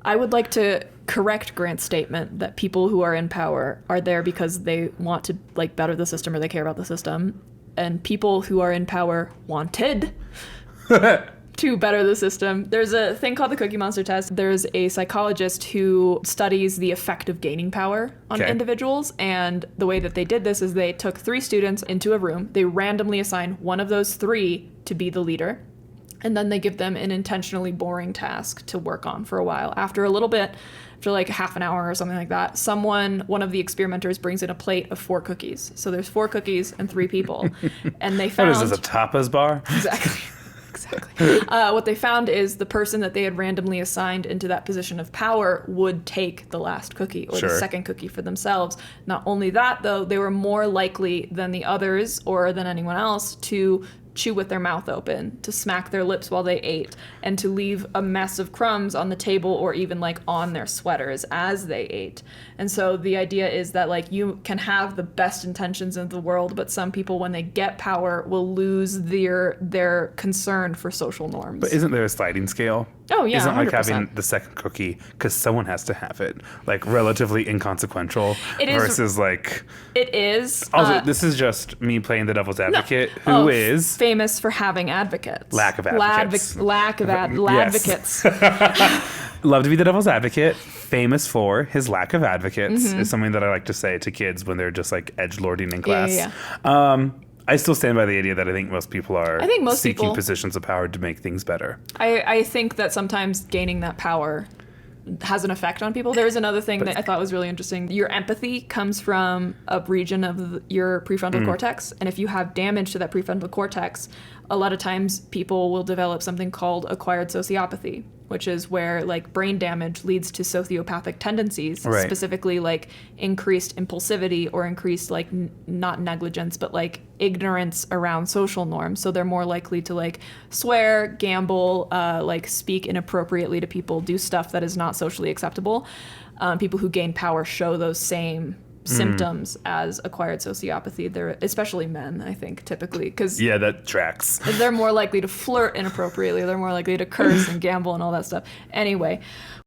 I would like to correct Grant's statement that people who are in power are there because they want to like better the system or they care about the system, and people who are in power wanted to better the system. There's a thing called the Cookie Monster test. There's a psychologist who studies the effect of gaining power on individuals, and the way that they did this is they took 3 students into a room. They randomly assign one of those 3 to be the leader, and then they give them an intentionally boring task to work on for a while. After a little bit, after like half an hour or something like that, one of the experimenters brings in a plate of 4 cookies. So there's 4 cookies and 3 people. And they found... What is this, a tapas bar? Exactly. Exactly. What they found is the person that they had randomly assigned into that position of power would take the last cookie or the second cookie for themselves. Not only that, though, they were more likely than the others or than anyone else to chew with their mouth open, to smack their lips while they ate, and to leave a mess of crumbs on the table or even like on their sweaters as they ate. And so the idea is that like you can have the best intentions in the world, but some people when they get power will lose their concern for social norms. But isn't there a sliding scale? Oh, yeah, Isn't 100%. like having the second cookie because someone has to have it, like relatively inconsequential versus like... It is. Also, this is just me playing the devil's advocate, who is... famous for having advocates. Lack of advocates. Lack of advocates. Love to be the devil's advocate. Famous for his lack of advocates is something that I like to say to kids when they're just like edgelording in class. Yeah. I still stand by the idea that I think most people are seeking positions of power to make things better. I think that sometimes gaining that power has an effect on people. There was another thing that I thought was really interesting. Your empathy comes from a region of your prefrontal cortex, and if you have damage to that prefrontal cortex, a lot of times people will develop something called acquired sociopathy, which is where like brain damage leads to sociopathic tendencies, specifically like increased impulsivity or increased like not negligence, but like ignorance around social norms. So they're more likely to like swear, gamble, like speak inappropriately to people, do stuff that is not socially acceptable. People who gain power show those same symptoms as acquired sociopathy. They're especially men, I think, typically, because that tracks. They're more likely to flirt inappropriately. They're more likely to curse and gamble and all that stuff. Anyway,